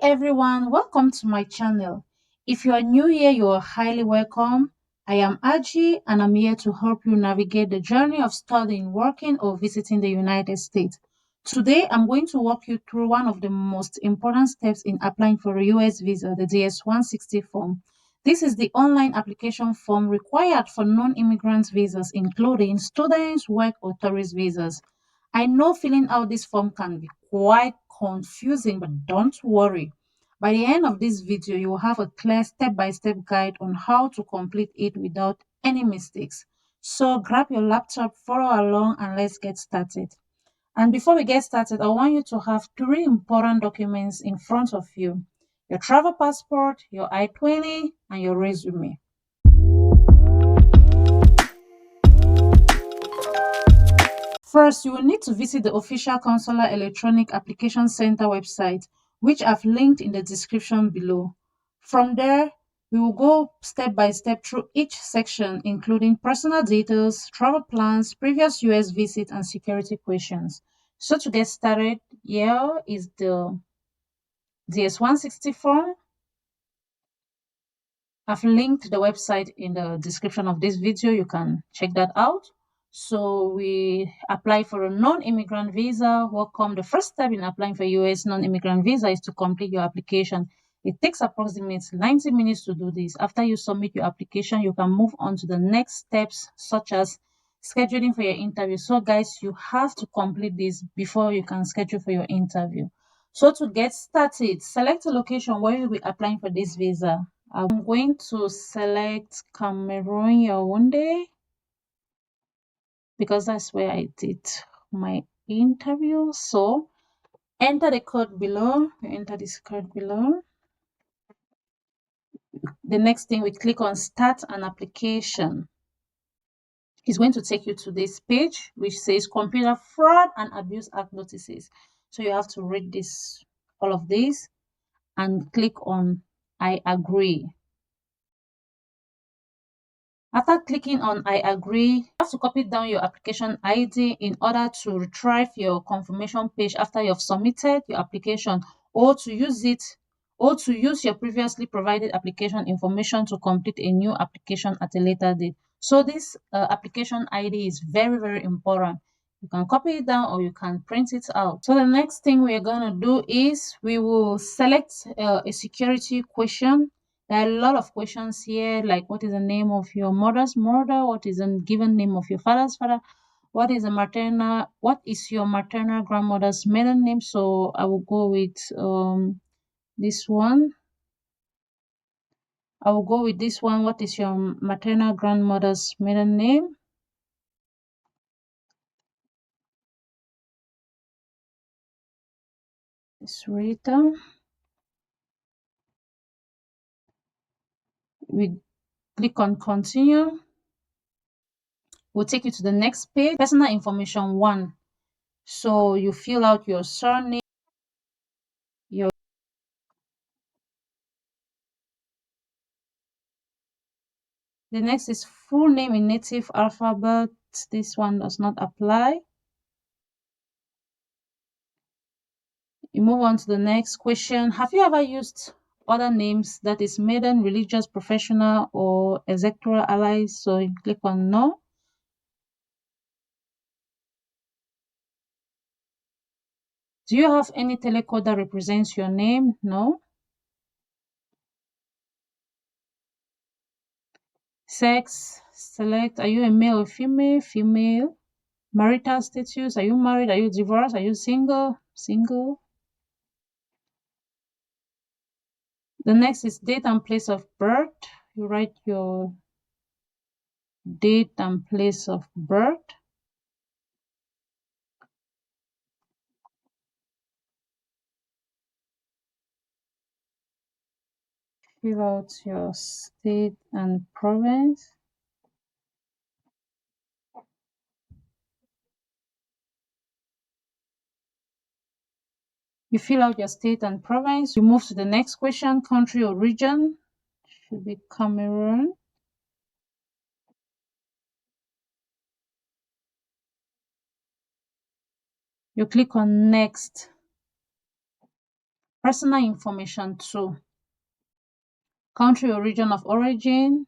Everyone, welcome to my channel. If you are new here, you are highly welcome. I am Aji and I'm here to help you navigate the journey of studying, working, or visiting the United States. Today, I'm going to walk you through one of the most important steps in applying for a US visa, the DS-160 form. This is the online application form required for non-immigrant visas, including students, work, or tourist visas. I know filling out this form can be quite confusing, but don't worry. By the end of this video, you will have a clear step-by-step guide on how to complete it without any mistakes. So grab your laptop, follow along, and let's get started. And before we get started, I want you to have three important documents in front of you: your travel passport, your I-20, and your resume. First, you will need to visit the official Consular Electronic Application Center website, which I've linked in the description below. From there, we will go step by step through each section, including personal details, travel plans, previous US visit, and security questions. So to get started, here is the DS-160 form. I've linked the website in the description of this video. You can check that out. So we apply for a non-immigrant visa. Welcome. The first step in applying for US non-immigrant visa is to complete your application. It takes approximately 90 minutes to do this. After you submit your application, you can move on to the next steps, such as scheduling for your interview. So guys, you have to complete this before you can schedule for your interview. So to get started, select a location where you'll be applying for this visa. I'm going to select Cameroon Yaoundé because that's where I did my interview. So enter the code below. You enter this code below. The next thing, we click on Start an Application. It's going to take you to this page which says Computer Fraud and Abuse Act Notices. So you have to read this, all of this, and click on I agree. After clicking on I agree, you have to copy down your application ID in order to retrieve your confirmation page after you've submitted your application, or to use your previously provided application information to complete a new application at a later date. So this application ID is very, very important. You can copy it down or you can print it out. So the next thing we are going to do is we will select a security question. There are a lot of questions here, like what is the name of your mother's mother? What is the given name of your father's father? What is your maternal grandmother's maiden name? So I will go with this one. I will go with this one. What is your maternal grandmother's maiden name? It's Rita. We click on continue. We'll take you to the next page, personal information 1. So you fill out your surname, the next is full name in native alphabet. This one does not apply. You move on to the next question. Have you ever used other names, that is maiden, religious, professional, or executor allies? So you click on no. Do you have any telecode that represents your name? No. Sex, select, are you a male or female? Female. Marital status, are you married? Are you divorced? Are you single? Single. The next is date and place of birth. You write your date and place of birth. Fill out your state and province. You fill out your state and province. You move to the next question, country or region. Should be Cameroon. You click on next. Personal information 2. Country or region of origin.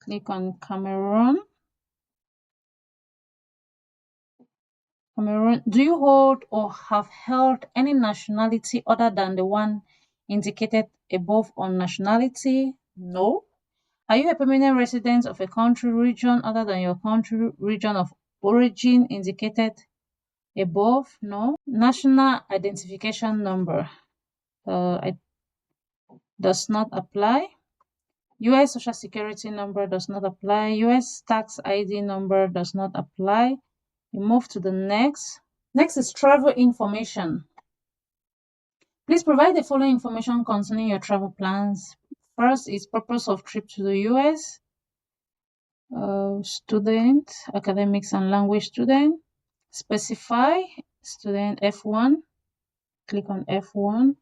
Click on Cameroon. Cameroon. Do you hold or have held any nationality other than the one indicated above on nationality? No. Are you a permanent resident of a country region other than your country region of origin indicated above? No. National identification number it does not apply. US Social Security number does not apply. US tax ID number does not apply. We move to the next. Next is travel information. Please provide the following information concerning your travel plans. First is purpose of trip to the US. Student, academics and language student. Specify student F1. Click on F1.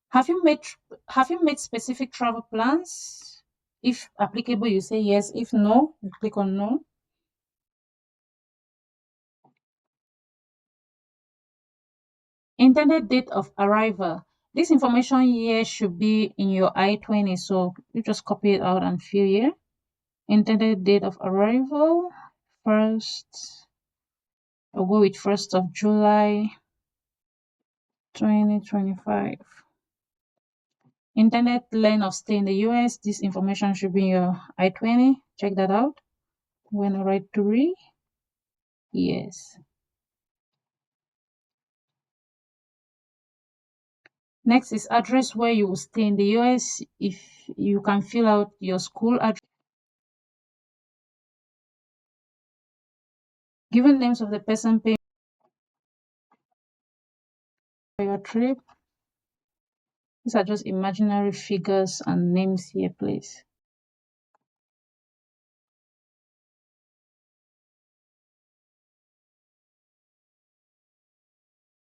Have you made specific travel plans? If applicable, you say yes. If no, you click on no. Intended date of arrival. This information here should be in your I-20, so you just copy it out and fill here. Intended date of arrival. I'll go with 1st of July 2025. Intended length of stay in the US. This information should be in your I-20. Check that out. When I write 3, yes. Next is address where you will stay in the US. If you can fill out your school address. Given names of the person paying for your trip. These are just imaginary figures and names here, please.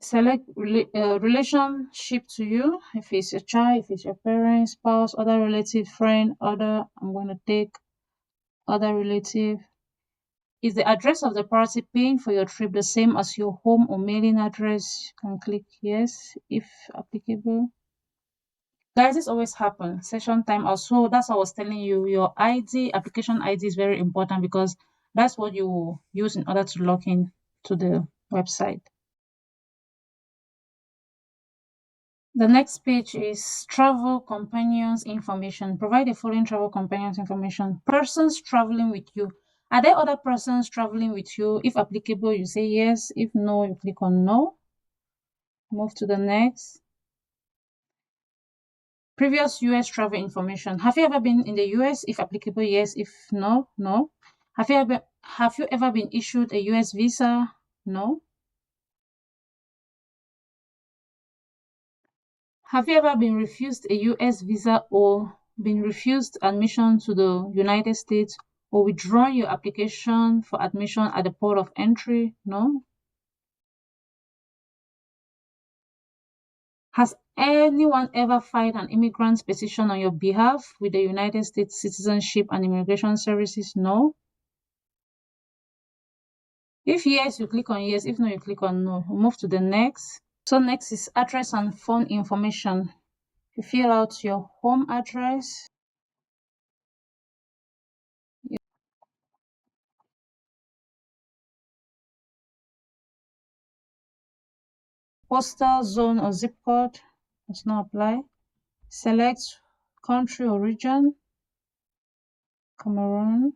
Select relationship to you. If it's your child, if it's your parent, spouse, other relative, friend, other. I'm going to take other relative. Is the address of the party paying for your trip the same as your home or mailing address? You can click yes if applicable. Guys, this always happens. Session time also. That's what I was telling you. Your ID, application ID is very important because that's what you use in order to log in to the website. The next page is travel companions information. Provide the following travel companions information. Persons traveling with you. Are there other persons traveling with you? If applicable, you say yes. If no, you click on no. Move to the next. Previous US travel information. Have you ever been in the US? If applicable, yes. If no, no. Have you ever been issued a US visa? No. Have you ever been refused a US visa or been refused admission to the United States or withdrawn your application for admission at the port of entry? No. Has anyone ever filed an immigrant's petition on your behalf with the United States Citizenship and Immigration Services? No. If yes, you click on yes. If no, you click on no. We'll move to the next. So next is address and phone information. You fill out your home address. Postal zone or zip code does not apply. Select country or region, Cameroon.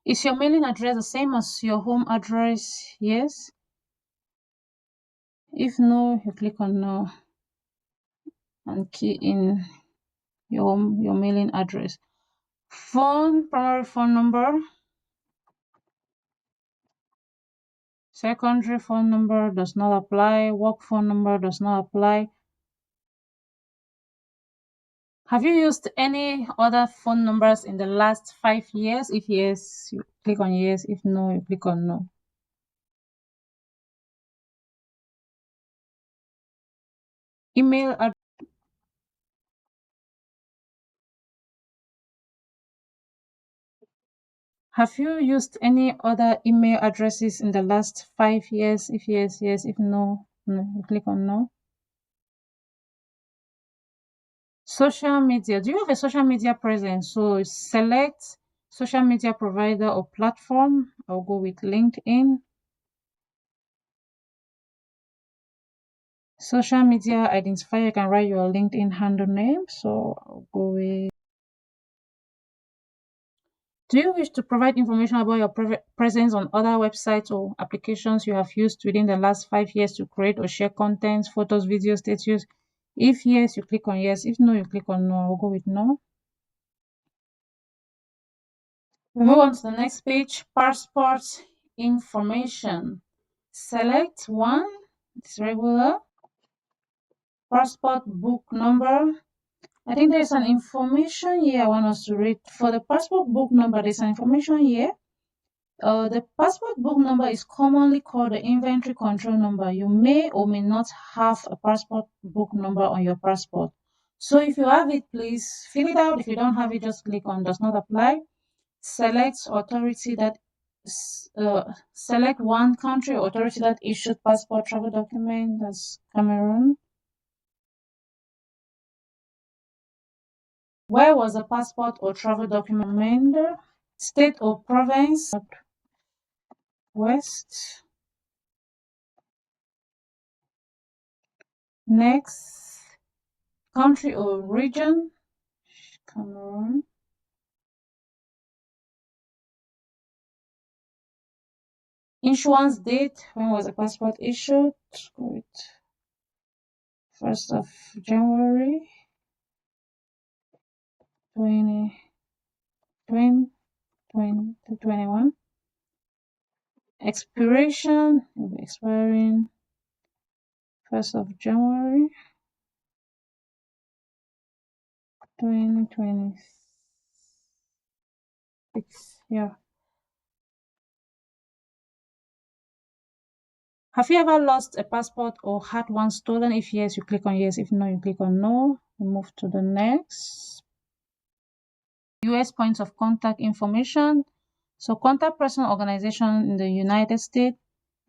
Is your mailing address the same as your home address? Yes. If no, you click on no and key in your mailing address. Primary phone number. Secondary phone number does not apply. Work phone number does not apply. Have you used any other phone numbers in the last 5 years? If yes, you click on yes. If no, you click on no. Email address. Have you used any other email addresses in the last 5 years? If yes, yes. If no, no. You click on no. Social media. Do you have a social media presence? So select social media provider or platform. I'll go with LinkedIn. Social media identifier, you can write your LinkedIn handle name. So I'll go with. Do you wish to provide information about your presence on other websites or applications you have used within the last 5 years to create or share content, photos, videos, status? If yes, you click on yes. If no, you click on no. I'll go with no. We move on to the next page, passport information. Select one, it's regular. Passport book number. I think there's an information here I want us to read. For the passport book number, there's an information here. The passport book number is commonly called the inventory control number. You may or may not have a passport book number on your passport. So if you have it, please fill it out. If you don't have it, just click on does not apply. Select authority that select one country or authority that issued passport travel document. That's Cameroon. Where was the passport or travel document? State or province? West. Next, country or region? Cameroon. Issuance date, when was the passport issued? Good. 1st of January 2021. Expiration will be expiring 1st of January 2026. Yeah. Have you ever lost a passport or had one stolen? If yes, you click on yes. If no, you click on no. We move to the next. US points of contact information. So contact person organization in the United States.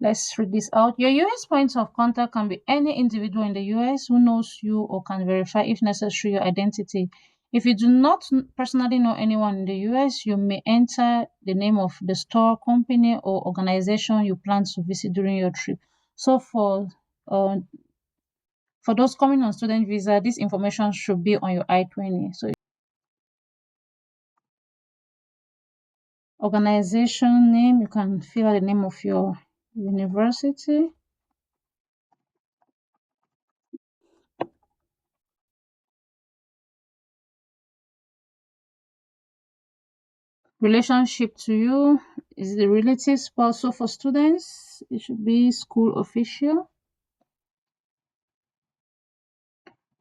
Let's read this out. Your US points of contact can be any individual in the US who knows you or can verify, if necessary, your identity. If you do not personally know anyone in the US, you may enter the name of the store, company, or organization you plan to visit during your trip. So uh, for those coming on student visa, this information should be on your I-20. So organization name, you can fill out the name of your university. Relationship to you is the relative spouse. So for students, it should be school official.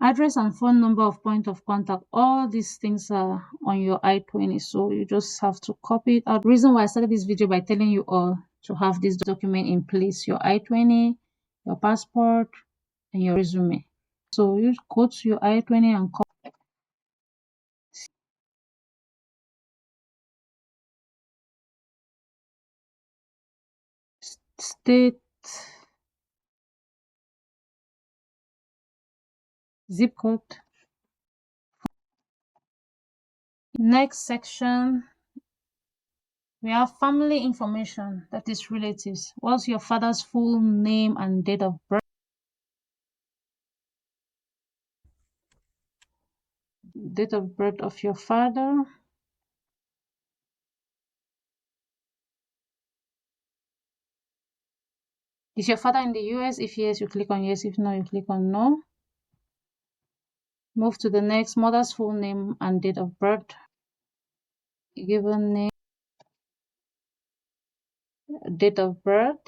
Address and phone number of point of contact. All these things are on your I-20, so you just have to copy it out. The reason why I started this video by telling you all to have this document in place, your I-20, your passport, and your resume. So you go to your I-20 and copy state, zip code. Next section, we have family information, that is relatives. What's your father's full name and date of birth? Date of birth of your father. Is your father in the US? If yes, you click on yes. If no, you click on no. Move to the next, mother's full name and date of birth. Given name, date of birth.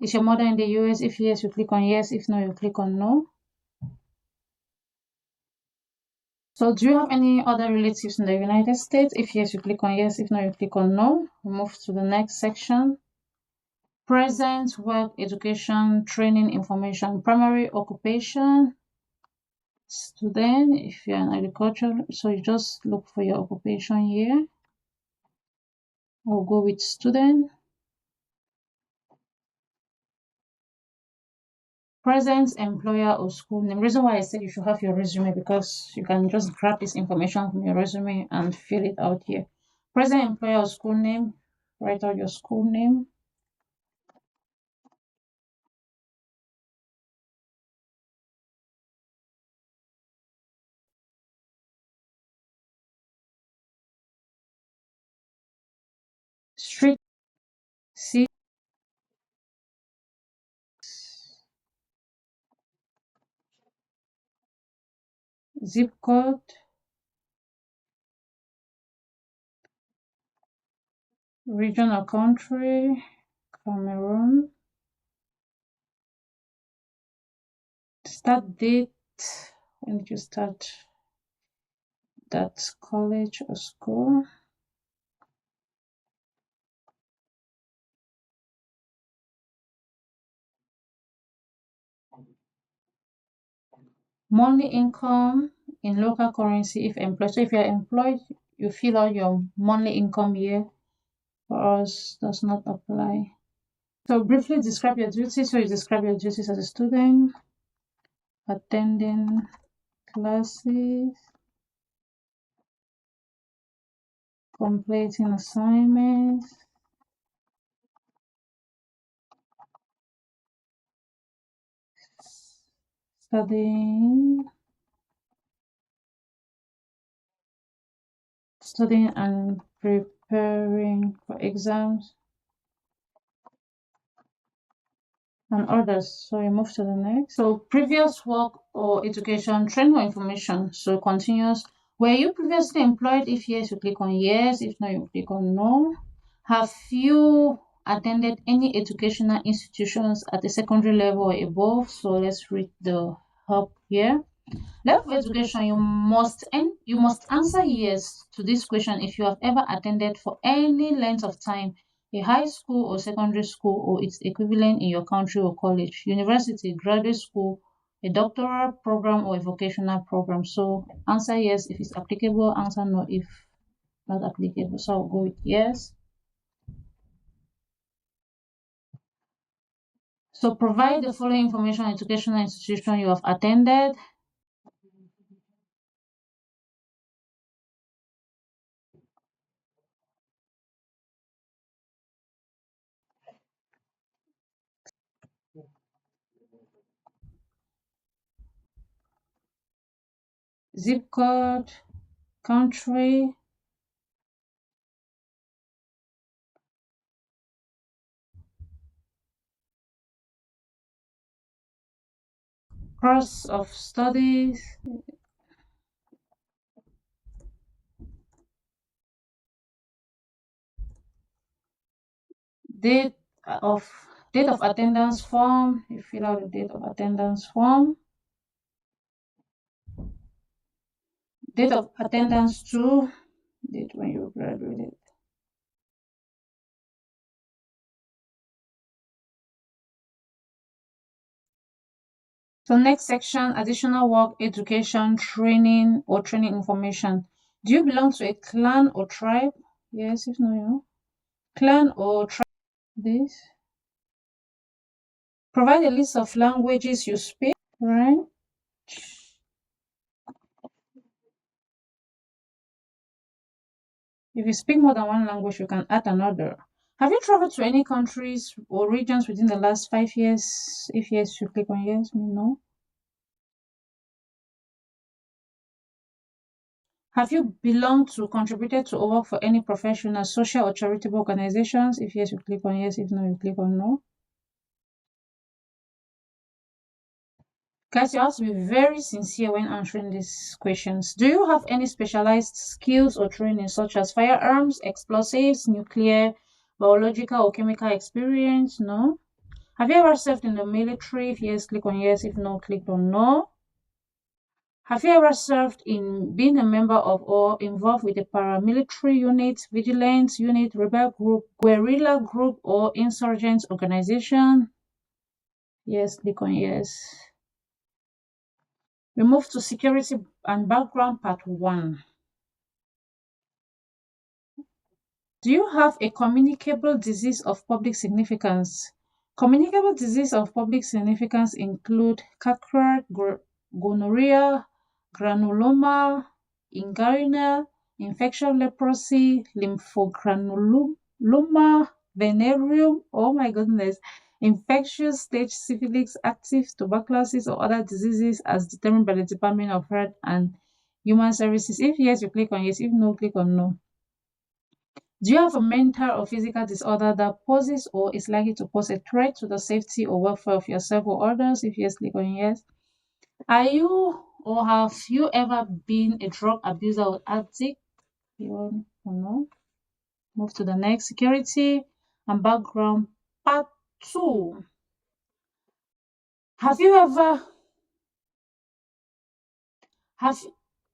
Is your mother in the US? If yes, you click on yes. If no, you click on no. So do you have any other relatives in the United States? If yes, you click on yes. If no, you click on no. Move to the next section. Present work, education, training information, primary occupation. Student, if you're an agriculture, so you just look for your occupation here. I'll go with student. Present employer or school name. Reason why I said you should have your resume, because you can just grab this information from your resume and fill it out here. Present employer or school name. Write out your school name. Street, city, zip code, region or country, Cameroon. Start date. When did you start that college or school? Monthly income in local currency if employed. So if you're employed, you fill out your monthly income here. For us, does not apply. So briefly describe your duties. So you describe your duties as a student, attending classes, completing assignments, studying, and preparing for exams and others. So you move to the next. So previous work or education, training or information. So continuous. Were you previously employed? If yes, you click on yes. If no, you click on no. Have you attended any educational institutions at the secondary level or above? So let's read the help here. Level of education, you must answer yes to this question if you have ever attended for any length of time a high school or secondary school or its equivalent in your country or college, university, graduate school, a doctoral program or a vocational program. So answer yes if it's applicable, answer no if not applicable. So I'll go with yes. So provide the following information on educational institution you have attended. Zip code, country, course of studies, date of date of attendance form. You fill out the date of attendance form. Date of attendance to date when you graduated. So next section, additional work, education, training or training information. Do you belong to a clan or tribe? Yes, if no, you know. Clan or tribe. This. Provide a list of languages you speak, right? If you speak more than one language, you can add another. Have you traveled to any countries or regions within the last 5 years? If yes, you click on yes, me no. Have you belonged to, contributed to, or worked for any professional, social, or charitable organizations? If yes, you click on yes. If no, you click on no. Guys, you have to be very sincere when answering these questions. Do you have any specialized skills or training, such as firearms, explosives, nuclear, biological, or chemical experience? No. Have you ever served in the military? If yes, click on yes. If no, click on no. Have you ever served in being a member of or involved with a paramilitary unit, vigilance unit, rebel group, guerrilla group, or insurgent organization? Yes, click on yes. We move to security and background part 1. Do you have a communicable disease of public significance? Communicable disease of public significance include cacra, gonorrhea, granuloma, inguinal infection, leprosy, lymphogranuloma, venereum, oh my goodness, infectious stage syphilis, active tuberculosis, or other diseases as determined by the Department of Health and Human Services. If yes, you click on yes. If no, click on no. Do you have a mental or physical disorder that poses or is likely to pose a threat to the safety or welfare of yourself or others? If yes, click on yes. Are you or have you ever been a drug abuser or addict? You want to know? Move to the next. Security and background part 2. Have you ever have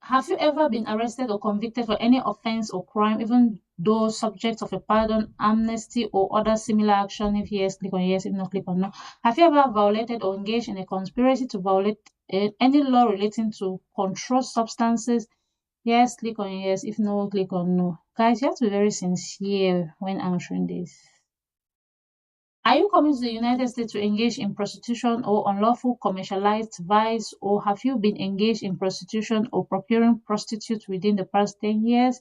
have you ever been arrested or convicted for any offense or crime, even though subject of a pardon, amnesty, or other similar action? If yes, click on yes. If no, click on no. Have you ever violated or engaged in a conspiracy to violate any law relating to controlled substances? Yes, click on yes. If no, click on no. Guys, you have to be very sincere when answering this. Are you coming to the United States to engage in prostitution or unlawful commercialized vice, or have you been engaged in prostitution or procuring prostitutes within the past 10 years?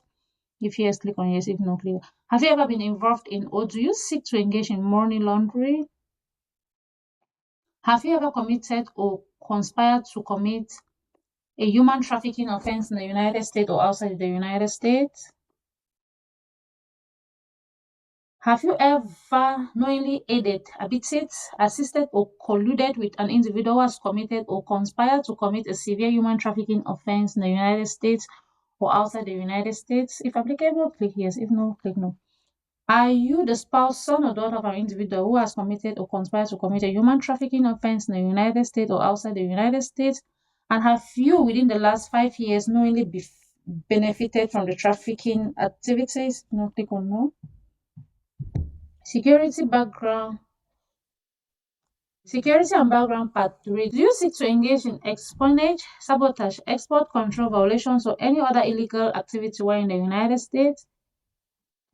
If yes, click on yes. If no, click. Have you ever been involved in or do you seek to engage in money laundering? Have you ever committed or conspired to commit a human trafficking offense in the United States or outside the United States? Have you ever knowingly aided, abetted, assisted, or colluded with an individual who has committed or conspired to commit a severe human trafficking offense in the United States or outside the United States? If applicable, click yes. If no, click no. Are you the spouse, son, or daughter of an individual who has committed or conspired to commit a human trafficking offense in the United States or outside the United States? And have you, within the last 5 years, knowingly benefited from the trafficking activities? No, click on no. Security and background part 3. Do you seek to engage in espionage, sabotage, export control violations, or any other illegal activity while in the United States?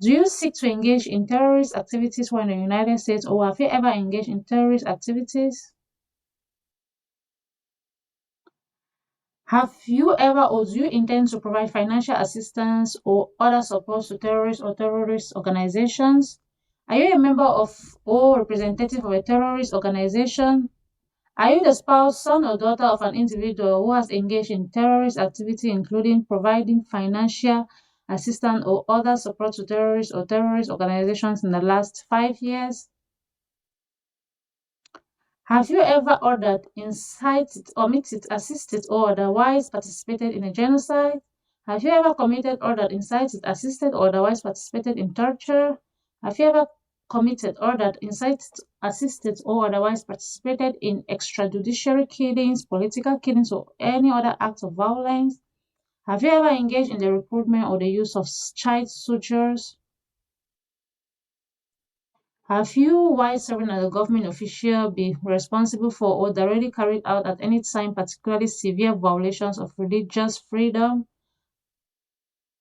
Do you seek to engage in terrorist activities while in the United States, or have you ever engaged in terrorist activities? Have you ever or do you intend to provide financial assistance or other support to terrorists or terrorist organizations? Are you a member of or representative of a terrorist organization? Are you the spouse, son, or daughter of an individual who has engaged in terrorist activity, including providing financial assistance or other support to terrorists or terrorist organizations in the last 5 years? Have you ever ordered, incited, omitted, assisted, or otherwise participated in a genocide? Have you ever committed, ordered, incited, assisted, or otherwise participated in torture? Have you ever committed, ordered, incited, assisted, or otherwise participated in extrajudicial killings, political killings, or any other act of violence? Have you ever engaged in the recruitment or the use of child soldiers? Have you, while serving as a government official, been responsible for or directly carried out at any time particularly severe violations of religious freedom?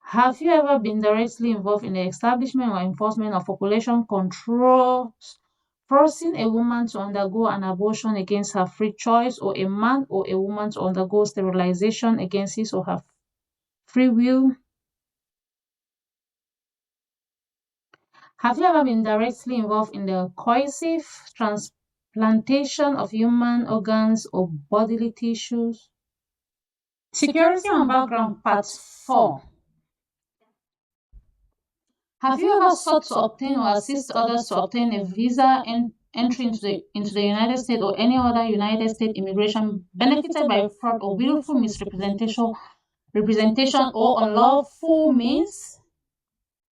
Have you ever been directly involved in the establishment or enforcement of population controls, forcing a woman to undergo an abortion against her free choice, or a man or a woman to undergo sterilization against his or her free will? Have you ever been directly involved in the coercive transplantation of human organs or bodily tissues? Security and background part 4. Have you ever sought to obtain or assist others to obtain a visa and entry into the United States or any other United States immigration benefited by fraud or willful representation or unlawful means?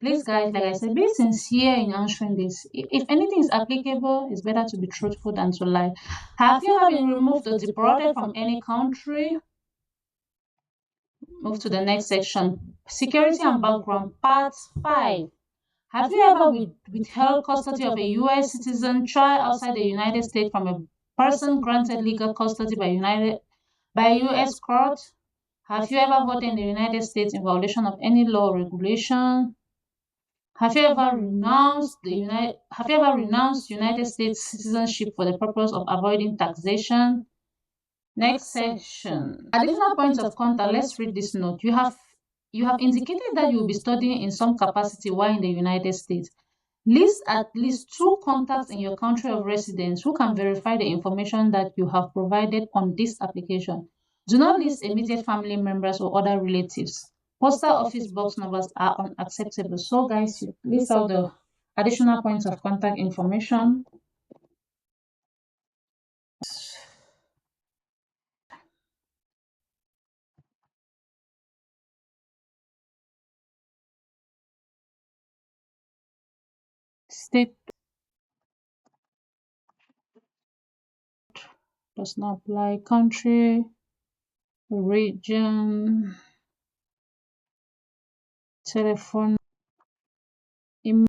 Please, guys, like I said, be sincere in answering this. If anything is applicable, it's better to be truthful than to lie. Have you ever been removed or deported from any country? Move to the next section. Security and background, part 5. Have you ever withheld custody of a U.S. citizen child outside the United States from a person granted legal custody by by a U.S. court. Have you ever voted in the United States in violation of any law or regulation? Have you ever renounced United States citizenship for the purpose of avoiding taxation? Next section. Additional points of contact. Let's read this note. You have indicated that you will be studying in some capacity while in the United States. List at least 2 contacts in your country of residence who can verify the information that you have provided on this application. Do not list immediate family members or other relatives. Postal office box numbers are unacceptable. So guys, you list out the additional points of contact information. State does not apply. Country, region, telephone, email.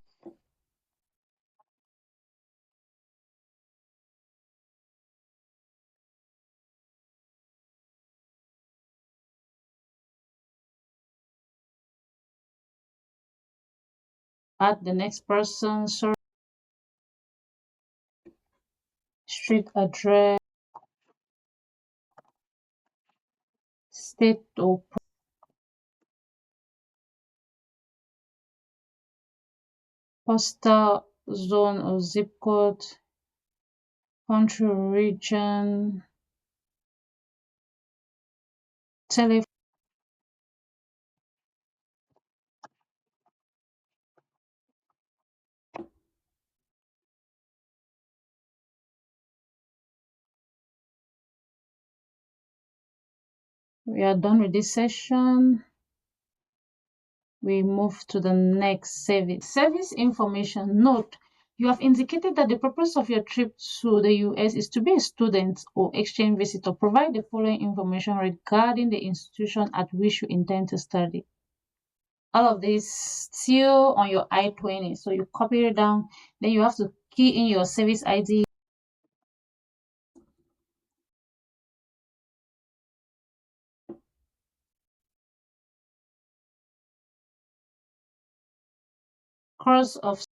Add the next person, street address, state or postal zone or zip code, country or region, telephone. We are done with this session. We move to the next service. Service information. Note, you have indicated that the purpose of your trip to the US is to be a student or exchange visitor. Provide the following information regarding the institution at which you intend to study. All of this still on your I-20. So you copy it down. Then you have to key in your service ID. Course of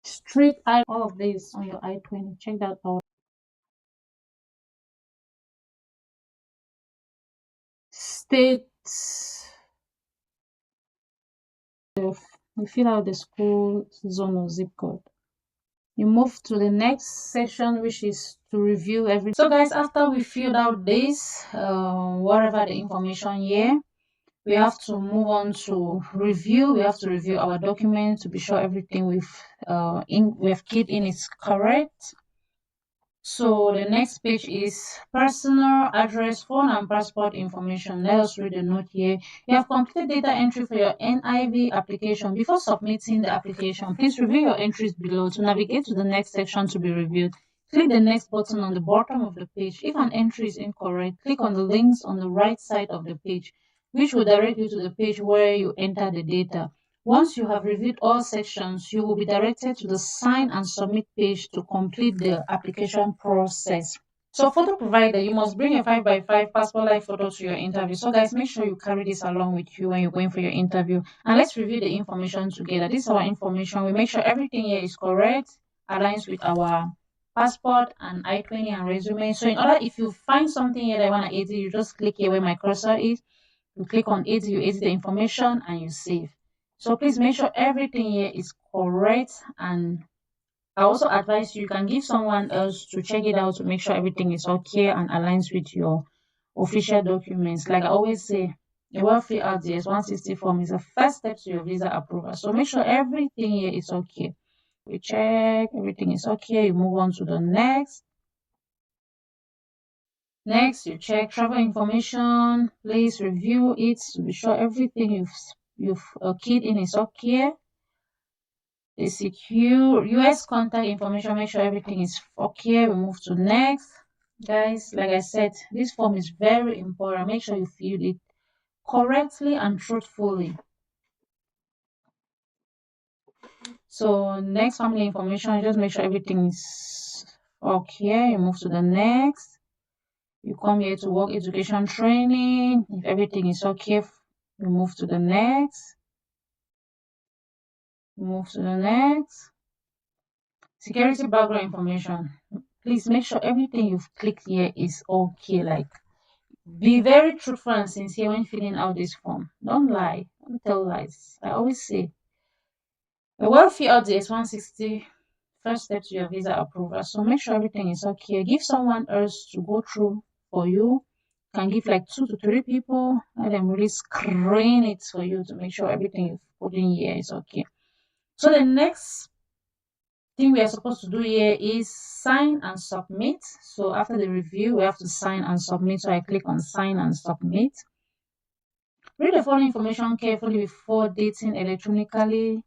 street I, all of this on your I-20. Check that out. State. You fill out the school zone or zip code. You move to the next section, which is to review everything. So guys, after we filled out this, whatever the information here, we have to move on to review. We have to review our document to be sure everything we've keyed in is correct. So the next page is personal address, phone, and passport information. Let us read the note here. You have completed data entry for your NIV application. Before submitting the application, please review your entries below. To navigate to the next section to be reviewed, click the next button on the bottom of the page. If an entry is incorrect, click on the links on the right side of the page, which will direct you to the page where you enter the data. Once you have reviewed all sections, you will be directed to the Sign and Submit page to complete the application process. So photo provider, you must bring a 5x5 passport-like photo to your interview. So guys, make sure you carry this along with you when you're going for your interview. And let's review the information together. This is our information. We make sure everything here is correct, aligns with our passport and I-20 and resume. So in order, if you find something here that you want to edit, you just click here where my cursor is. You click on edit, you edit the information, and you save. So please make sure everything here is correct, and I also advise you can give someone else to check it out to make sure everything is okay and aligns with your official documents. Like I always say, a well-filled out DS-160 form is the first step to your visa approval. So make sure everything here is okay. We check, everything is okay. You move on to the next. Next, you check travel information. Please review it to be sure everything you've keyed in is okay. The secure US contact information, make sure everything is okay. We move to next. Guys, like I said, this form is very important. Make sure you fill it correctly and truthfully. So next, family information, just make sure everything is okay. You move to the next. You come here to work education training. If everything is okay, you move to the next. Move to the next. Security background information. Please make sure everything you've clicked here is okay. Like, be very truthful and sincere when filling out this form. Don't lie. Don't tell lies. I always say, a well-filled DS-160 first step to your visa approval. So make sure everything is okay. Give someone else to go through for you. Can give like 2 to 3 people. Let them really screen it for you to make sure everything you've put in here is okay. So the next thing we are supposed to do here is sign and submit. So after the review, we have to sign and submit. So I click on sign and submit. Read the following information carefully before dating electronically,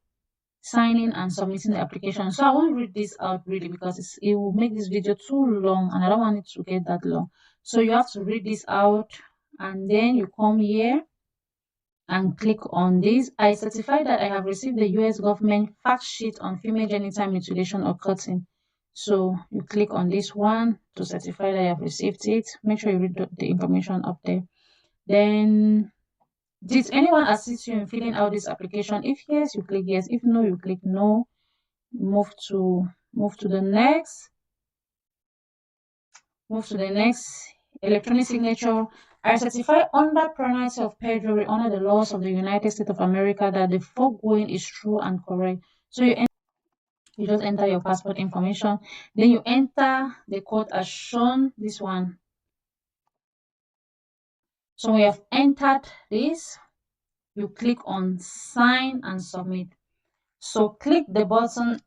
signing and submitting the application. So I won't read this out really because it will make this video too long and I don't want it to get that long. So you have to read this out and then you come here and click on this. I certify that I have received the US government fact sheet on female genital mutilation or cutting. So you click on this one to certify that I have received it. Make sure you read the information up there. Then, did anyone assist you in filling out this application? If yes, you click yes. If no, you click no. Move to the next. Move to the next. Electronic signature. I certify under penalty of perjury under the laws of the United States of America that the foregoing is true and correct. So you just enter your passport information. Then you enter the code as shown. This one. So we have entered this. You click on sign and submit. So click the button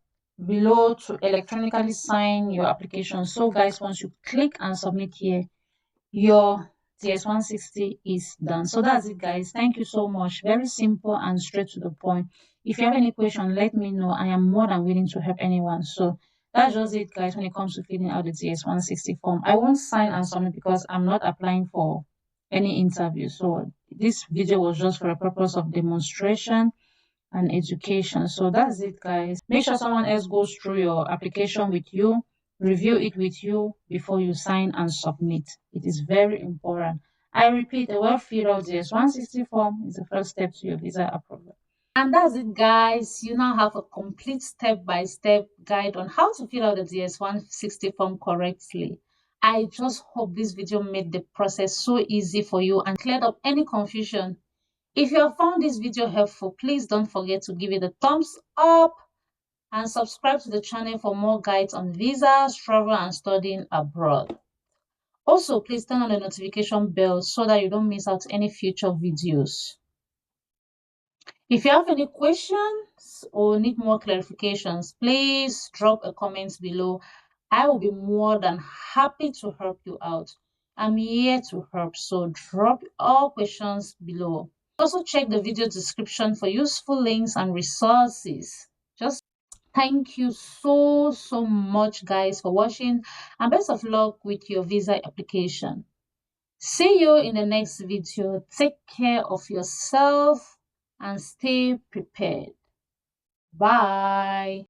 below to electronically sign your application. So guys, once you click and submit here, your DS-160 is done. So that's it, guys. Thank you so much. Very simple and straight to the point. If you have any question, let me know. I am more than willing to help anyone. So that's just it, guys, when it comes to filling out the DS-160 form. I won't sign and submit because I'm not applying for any interview. So this video was just for a purpose of demonstration and education. So that's it, guys. Make sure someone else goes through your application with you, review it with you before you sign and submit. It is very important. I repeat, a well-filled out DS-160 form is the first step to your visa approval. And that's it, guys. You now have a complete step-by-step guide on how to fill out the DS-160 form correctly. I just hope this video made the process so easy for you and cleared up any confusion. If you have found this video helpful, please don't forget to give it a thumbs up and subscribe to the channel for more guides on visas, travel, and studying abroad. Also, please turn on the notification bell so that you don't miss out any future videos. If you have any questions or need more clarifications, please drop a comment below. I will be more than happy to help you out. I'm here to help, so drop all questions below. Also check the video description for useful links and resources. Just thank you so much, guys, for watching and best of luck with your visa application. See you in the next video. Take care of yourself and stay prepared. Bye.